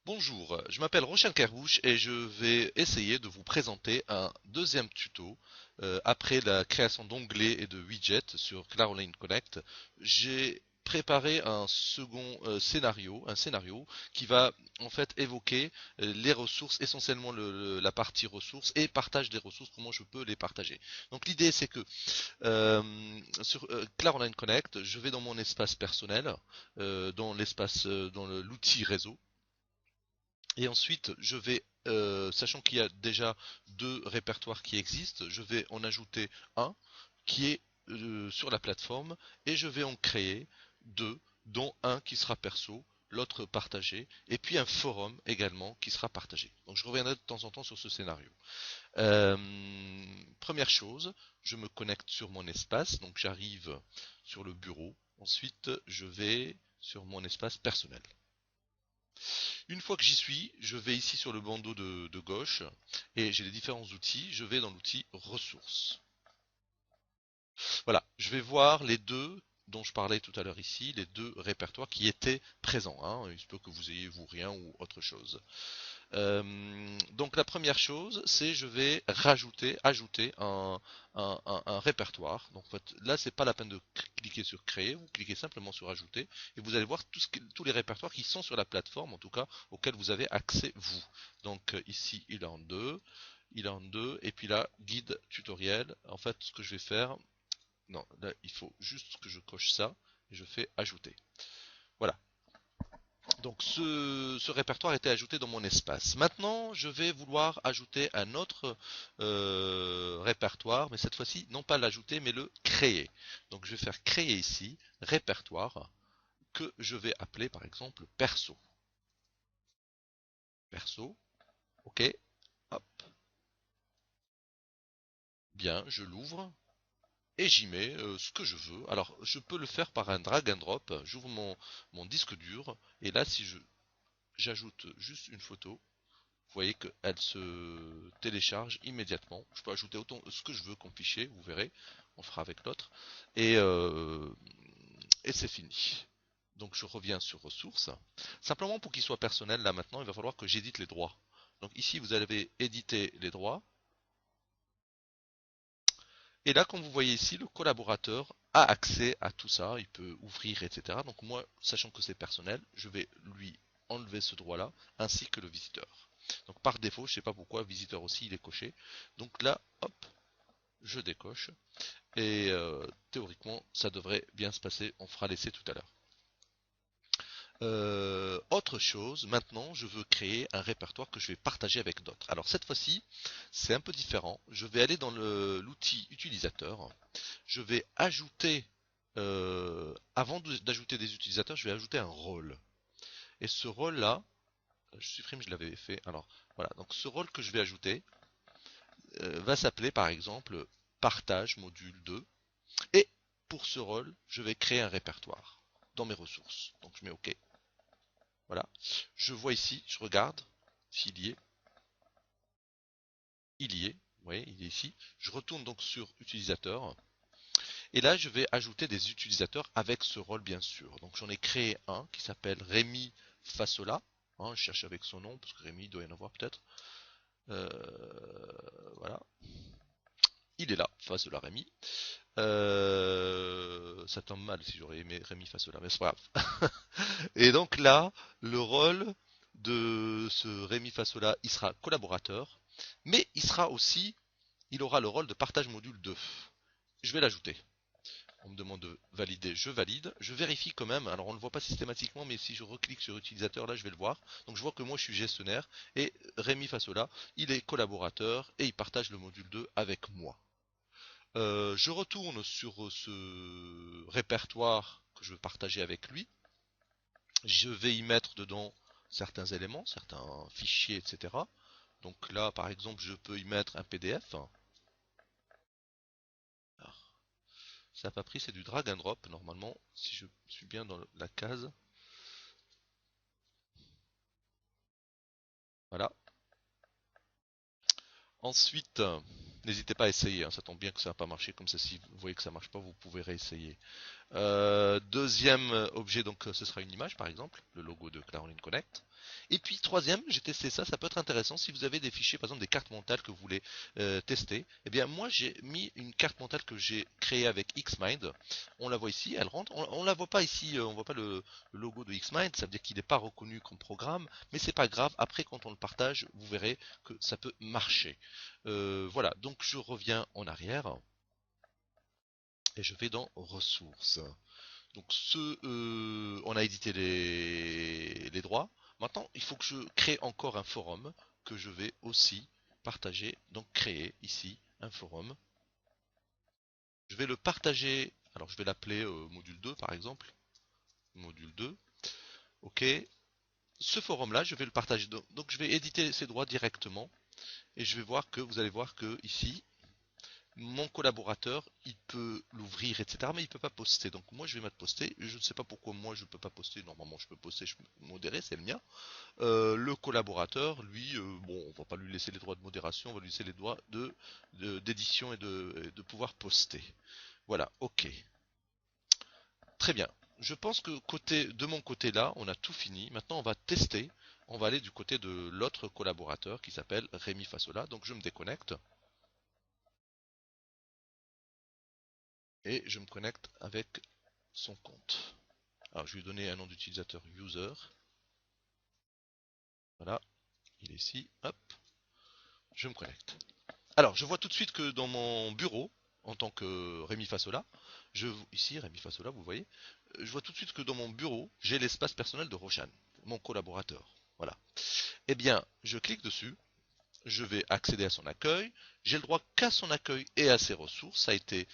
Bonjour, je m'appelle Roshan Kerrouche et je vais essayer de vous présenter un deuxième tuto après la création d'onglets et de widgets sur Cloudline Connect. J'ai préparé un second un scénario qui va en fait évoquer les ressources, essentiellement la partie ressources et partage des ressources, comment je peux les partager. Donc l'idée c'est que euh, sur Cloudline Connect, je vais dans mon espace personnel, dans l'outil réseau. Et ensuite, je vais, sachant qu'il y a déjà deux répertoires qui existent, je vais en ajouter un qui est sur la plateforme et je vais en créer deux, dont un qui sera perso, l'autre partagé, et puis un forum également qui sera partagé. Donc je reviendrai de temps en temps sur ce scénario. Euh, Première chose, je me connecte sur mon espace, donc j'arrive sur le bureau. Ensuite, je vais sur mon espace personnel. Une fois que j'y suis, je vais ici sur le bandeau de gauche et j'ai les différents outils. Je vais dans l'outil ressources. Voilà, je vais voir les deux dont je parlais tout à l'heure ici, les deux répertoires qui étaient présents, hein. Il se peut que vous ayez vous rien ou autre chose. Donc la première chose, c'est je vais ajouter un répertoire. Donc en fait, là, c'est pas la peine de cliquer sur créer, vous cliquez simplement sur ajouter et vous allez voir tous les répertoires qui sont sur la plateforme, en tout cas, auxquels vous avez accès vous. Donc ici, il est en deux, et puis là, guide tutoriel. En fait, ce que je vais faire, non, là, il faut juste que je coche ça et je fais ajouter. Voilà. Donc ce répertoire était ajouté dans mon espace. Maintenant, je vais vouloir ajouter un autre répertoire, mais cette fois-ci, non pas l'ajouter, mais le créer. Donc je vais faire créer ici, répertoire, que je vais appeler par exemple perso. Perso, ok, hop, bien, je l'ouvre et j'y mets ce que je veux. Alors je peux le faire par un drag and drop, j'ouvre mon disque dur, et là si j'ajoute juste une photo, vous voyez qu'elle se télécharge immédiatement. Je peux ajouter autant ce que je veux comme fichier, vous verrez. On fera avec l'autre. Et, euh, et c'est fini. Donc je reviens sur ressources. Simplement pour qu'il soit personnel, là maintenant, il va falloir que j'édite les droits. Donc ici, vous allez éditer les droits. Et là, comme vous voyez ici, le collaborateur a accès à tout ça. Il peut ouvrir, etc. Donc moi, sachant que c'est personnel, je vais lui enlever ce droit-là, ainsi que le visiteur. Donc par défaut, je ne sais pas pourquoi, visiteur aussi, il est coché. Donc là, hop, je décoche. Et théoriquement, ça devrait bien se passer. On fera l'essai tout à l'heure. Autre chose, maintenant, je veux créer un répertoire que je vais partager avec d'autres. Alors cette fois-ci, c'est un peu différent. Je vais aller dans l'outil utilisateur. Je vais ajouter, avant d'ajouter des utilisateurs, je vais ajouter un rôle. Et ce rôle-là, je supprime, je l'avais fait. Alors voilà, donc ce rôle que je vais ajouter va s'appeler par exemple partage module 2. Et pour ce rôle, je vais créer un répertoire dans mes ressources. Donc je mets OK. Voilà. Je vois ici, je regarde s'il y est. Il y est. Vous voyez, il est ici. Je retourne donc sur utilisateur. Et là, je vais ajouter des utilisateurs avec ce rôle, bien sûr. Donc j'en ai créé un qui s'appelle Rémi Fasola. Hein, je cherche avec son nom, parce que Rémi, il doit y en avoir peut-être. Euh, voilà. Il est là, Fasola Rémi. Ça tombe mal si j'aurais aimé Rémi Fasola, mais c'est pas grave. Et donc là, le rôle de ce Rémi Fasola, il sera collaborateur, mais il aura le rôle de partage module 2. Je vais l'ajouter. On me demande de valider, je valide. Je vérifie quand même, alors on ne le voit pas systématiquement, mais si je reclique sur utilisateur, là je vais le voir. Donc je vois que moi je suis gestionnaire et Rémi Fasola, il est collaborateur et il partage le module 2 avec moi. Je retourne sur ce répertoire que je veux partager avec lui. Je vais y mettre dedans certains éléments, certains fichiers, etc. Donc là, par exemple, je peux y mettre un PDF. Alors, ça n'a pas pris, c'est du drag and drop. Normalement, si je suis bien dans la case. Voilà. Ensuite, n'hésitez pas à essayer, hein, ça tombe bien que ça n'a pas marché comme ça. Si vous voyez que ça ne marche pas, vous pouvez réessayer. Deuxième objet, donc ce sera une image par exemple, le logo de Caroline Connect. Et puis troisième, j'ai testé ça, ça peut être intéressant si vous avez des fichiers, par exemple des cartes mentales que vous voulez tester. Eh bien moi j'ai mis une carte mentale que j'ai créée avec Xmind. On la voit ici, elle rentre. On la voit pas ici, on voit pas le logo de Xmind, ça veut dire qu'il n'est pas reconnu comme programme, mais c'est pas grave. Après quand on le partage, vous verrez que ça peut marcher. Voilà, donc je reviens en arrière et je vais dans ressources. Donc on a édité les droits. Maintenant, il faut que je crée encore un forum que je vais aussi partager. Donc créer ici un forum. Je vais le partager. Alors je vais l'appeler module 2 par exemple. Module 2. Ok. Ce forum là, je vais le partager. Donc je vais éditer ces droits directement. Et je vais voir que vous allez voir que ici, mon collaborateur, il peut l'ouvrir, etc. Mais il peut pas poster. Donc moi, je vais mettre poster. Je ne sais pas pourquoi moi, je peux pas poster. Normalement, je peux poster, je peux modérer, c'est le mien. Le collaborateur, lui, bon, on va pas lui laisser les droits de modération, on va lui laisser les droits d'édition et de pouvoir poster. Voilà, ok. Très bien. Je pense que de mon côté là, on a tout fini. Maintenant, on va tester. On va aller du côté de l'autre collaborateur qui s'appelle Rémi Fassola. Donc je me déconnecte et je me connecte avec son compte. Alors je vais lui donner un nom d'utilisateur user. Voilà, il est ici. Hop, je me connecte. Alors je vois tout de suite que dans mon bureau, en tant que Rémi Fassola, ici Rémi Fassola, vous voyez, je vois tout de suite que dans mon bureau, j'ai l'espace personnel de Roshan, mon collaborateur. Voilà. Eh bien, je clique dessus, je vais accéder à son accueil, j'ai le droit qu'à son accueil et à ses ressources, ça a été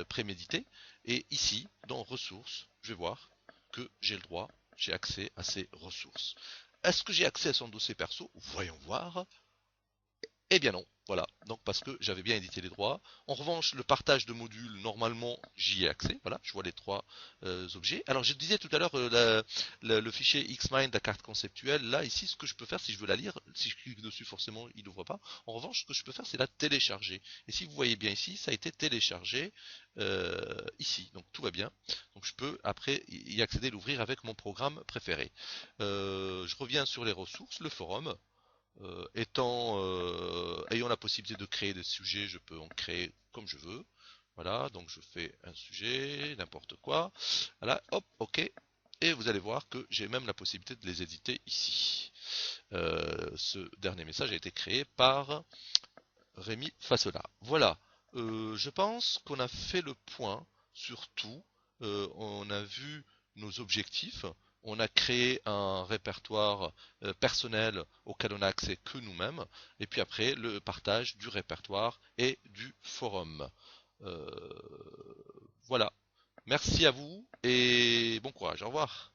prémédité, et ici, dans ressources, je vais voir que j'ai le droit, j'ai accès à ses ressources. Est-ce que j'ai accès à son dossier perso? Voyons voir. Eh bien non, voilà, donc parce que j'avais bien édité les droits. En revanche, le partage de modules, normalement, j'y ai accès, voilà, je vois les trois objets. Alors je disais tout à l'heure, le fichier Xmind, la carte conceptuelle, là, ici, ce que je peux faire, si je veux la lire, si je clique dessus, forcément, il n'ouvre pas. En revanche, ce que je peux faire, c'est la télécharger. Et si vous voyez bien ici, ça a été téléchargé ici, donc tout va bien. Donc je peux, après, y accéder, l'ouvrir avec mon programme préféré. Je reviens sur les ressources, le forum. Ayant la possibilité de créer des sujets, je peux en créer comme je veux. Voilà, donc je fais un sujet, n'importe quoi. Voilà, hop, ok. Et vous allez voir que j'ai même la possibilité de les éditer ici. Ce dernier message a été créé par Rémi Fassola. Voilà, je pense qu'on a fait le point sur tout. On a vu nos objectifs. On a créé un répertoire personnel auquel on a accès que nous-mêmes. Et puis après, le partage du répertoire et du forum. Euh, voilà. Merci à vous et bon courage. Au revoir.